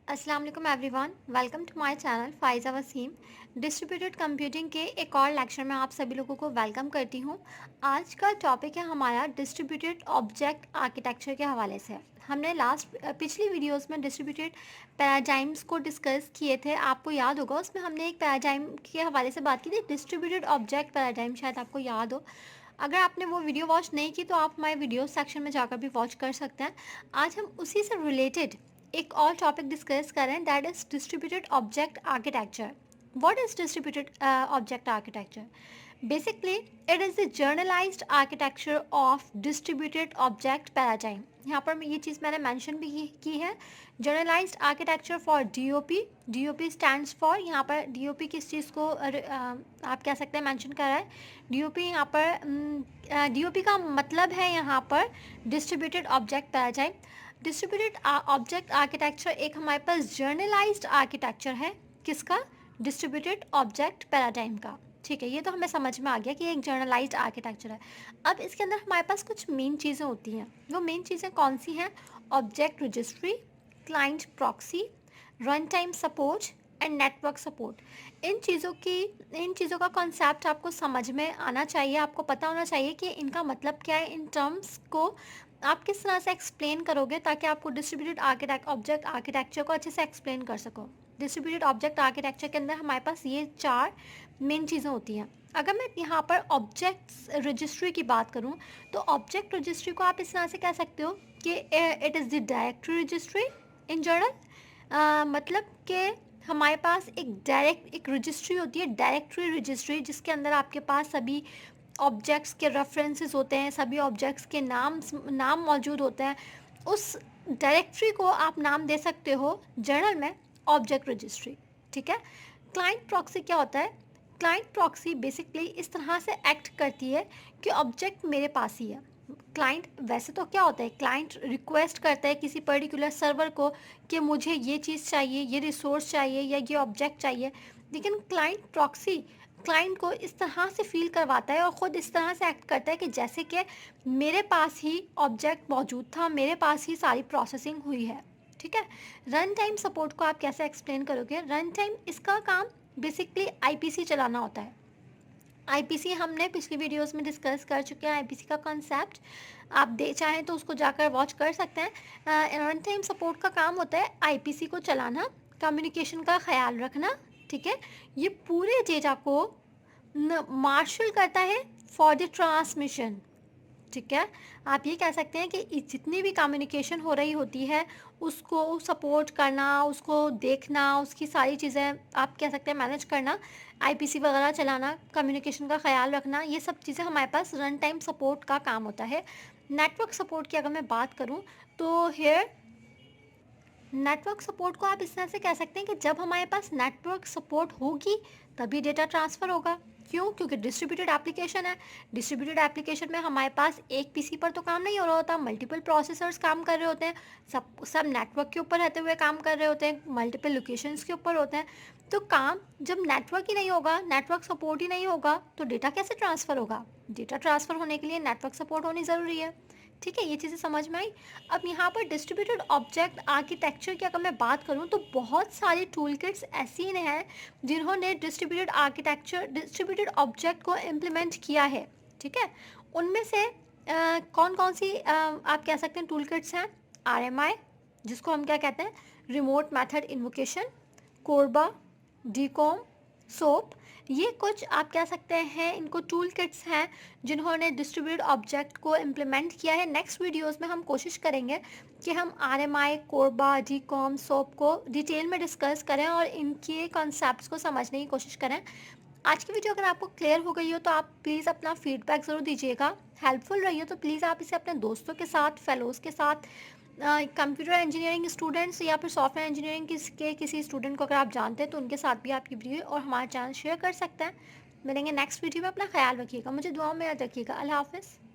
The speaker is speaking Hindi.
अस्सलाम वालेकुम everyone, welcome to my channel Faiza Waseem. Distributed computing के एक और लेक्चर में आप सभी लोगों को वेलकम करती हूँ। आज का टॉपिक है हमारा डिस्ट्रीब्यूटेड ऑब्जेक्ट आर्किटेक्चर के हवाले से। हमने पिछली वीडियोस में डिस्ट्रीब्यूटेड पैराडाइम्स को डिस्कस किए थे, आपको याद होगा। उसमें हमने एक पैराडाइम के हवाले से बात की थी, डिस्ट्रीब्यूटेड ऑब्जेक्ट पैराडाइम, शायद आपको याद हो। अगर आपने वो वीडियो वॉच नहीं की तो आप हमारे वीडियो सेक्शन में जाकर भी वॉच कर सकते हैं। आज हम उसी से रिलेटेड एक और टॉपिक डिस्कस कर रहे हैं, that is distributed object architecture. What is distributed object architecture? Basically it is the generalized architecture of distributed object paradigm. यहाँ पर ये चीज़ मैंने मेंशन भी की है, generalized architecture for DOP. DOP stands for, यहाँ पर डीओपी किस चीज़ को आप कह सकते हैं मेंशन कर रहा है। डीओपी यहाँ पर डीओपी का मतलब है यहाँ पर distributed object paradigm. Distributed object architecture एक हमारे पास जर्नलाइज्ड आर्किटेक्चर है, किसका? डिस्ट्रीब्यूटेड ऑब्जेक्ट पैराडाइम का। ठीक है, ये तो हमें समझ में आ गया कि एक जर्नलाइज्ड आर्किटेक्चर है। अब इसके अंदर हमारे पास कुछ मेन चीज़ें होती हैं। वो मेन चीज़ें कौन सी हैं? Object registry, client proxy, run time support and network support. इन चीज़ों का कॉन्सेप्ट आपको समझ में आना चाहिए, आपको पता होना चाहिए कि इनका मतलब क्या है। इन टर्म्स को आप किस तरह से एक्सप्लेन करोगे ताकि आपको डिस्ट्रीब्यूटेड ऑब्जेक्ट आर्किटेक्चर को अच्छे से एक्सप्लेन कर सको। डिस्ट्रीब्यूटेड ऑब्जेक्ट आर्किटेक्चर के अंदर हमारे पास ये 4 मेन चीज़ें होती हैं। अगर मैं यहाँ पर ऑब्जेक्ट्स रजिस्ट्री की बात करूँ तो ऑब्जेक्ट रजिस्ट्री को आप इस तरह से कह सकते हो कि it is the directory registry in general. मतलब कि हमारे पास एक रजिस्ट्री होती है, डायरेक्टरी रजिस्ट्री, जिसके अंदर आपके पास सभी ऑब्जेक्ट्स के रेफरेंसेस होते हैं, सभी ऑब्जेक्ट्स के नाम मौजूद होते हैं। उस डायरेक्टरी को आप नाम दे सकते हो जर्नल में ऑब्जेक्ट रजिस्ट्री। ठीक है। क्लाइंट प्रॉक्सी क्या होता है? क्लाइंट प्रॉक्सी बेसिकली इस तरह से एक्ट करती है कि ऑब्जेक्ट मेरे पास ही है। क्लाइंट वैसे तो क्या होता है, क्लाइंट रिक्वेस्ट करता है किसी पर्टिकुलर सर्वर को कि मुझे ये चीज़ चाहिए, ये रिसोर्स चाहिए या ये ऑब्जेक्ट चाहिए। लेकिन क्लाइंट प्रॉक्सी क्लाइंट को इस तरह से फील करवाता है और ख़ुद इस तरह से एक्ट करता है कि जैसे कि मेरे पास ही ऑब्जेक्ट मौजूद था, मेरे पास ही सारी प्रोसेसिंग हुई है। ठीक है। रन टाइम सपोर्ट को आप कैसे एक्सप्लेन करोगे? रन टाइम, इसका काम बेसिकली आईपीसी चलाना होता है। आईपीसी हमने पिछली वीडियोस में डिस्कस कर चुके हैं, आईपीसी का कॉन्सेप्ट। आप दे चाहें तो उसको जाकर वॉच कर सकते हैं। रन टाइम सपोर्ट का काम होता है आईपीसी को चलाना, कम्युनिकेशन का ख्याल रखना। ठीक है। ये पूरे डेटा को मार्शल करता है फॉर द ट्रांसमिशन। ठीक है। आप ये कह सकते हैं कि जितनी भी कम्युनिकेशन हो रही होती है उसको सपोर्ट करना, उसको देखना, उसकी सारी चीज़ें आप कह सकते हैं मैनेज करना, आईपीसी वगैरह चलाना, कम्युनिकेशन का ख्याल रखना, ये सब चीज़ें हमारे पास रन टाइम सपोर्ट का काम होता है। नेटवर्क सपोर्ट की अगर मैं बात करूँ तो हेयर नेटवर्क सपोर्ट को आप इस तरह से कह सकते हैं कि जब हमारे पास नेटवर्क सपोर्ट होगी तभी डेटा ट्रांसफ़र होगा। क्यों? क्योंकि डिस्ट्रीब्यूटेड एप्लीकेशन है। डिस्ट्रीब्यूटेड एप्लीकेशन में हमारे पास एक पीसी पर तो काम नहीं हो रहा होता, मल्टीपल प्रोसेसर्स काम कर रहे होते हैं, सब नेटवर्क के ऊपर रहते हुए काम कर रहे होते हैं, मल्टीपल लोकेशंस के ऊपर होते हैं। तो काम जब नेटवर्क ही नहीं होगा, नेटवर्क सपोर्ट ही नहीं होगा, तो डेटा कैसे ट्रांसफ़र होगा? डेटा ट्रांसफ़र होने के लिए नेटवर्क सपोर्ट होनी ज़रूरी है। ठीक है, ये चीज़ें समझ में आई। अब यहाँ पर डिस्ट्रीब्यूटेड ऑब्जेक्ट आर्किटेक्चर की अगर मैं बात करूँ तो बहुत सारी टूल किट्स ऐसी हैं जिन्होंने डिस्ट्रीब्यूटेड ऑब्जेक्ट को इम्प्लीमेंट किया है। ठीक है। उनमें से कौन कौन सी आप कह सकते हैं टूल किट्स हैं? आरएमआई, जिसको हम क्या कहते हैं, remote method invocation, Korba, डीकॉम, soap, ये कुछ आप कह सकते हैं इनको टूल किट्स हैं जिन्होंने डिस्ट्रीब्यूटेड ऑब्जेक्ट को इम्प्लीमेंट किया है। नेक्स्ट वीडियोस में हम कोशिश करेंगे कि हम आरएमआई, कोरबा, डीकॉम, सोप को डिटेल में डिस्कस करें और इनके कॉन्सेप्ट्स को समझने की कोशिश करें। आज की वीडियो अगर आपको क्लियर हो गई हो तो आप प्लीज़ अपना फीडबैक ज़रूर दीजिएगा। हेल्पफुल रही हो तो प्लीज़ आप इसे अपने दोस्तों के साथ, फेलोज़ के साथ, कंप्यूटर इंजीनियरिंग स्टूडेंट्स या फिर सॉफ्टवेयर इंजीनियरिंग के किसी स्टूडेंट को अगर आप जानते हैं तो उनके साथ भी आप ये वीडियो और हमारा चैनल शेयर कर सकते हैं। मिलेंगे नेक्स्ट वीडियो में। अपना ख्याल रखिएगा, मुझे दुआ में याद रखिएगा। अल्लाह हाफ़िज़।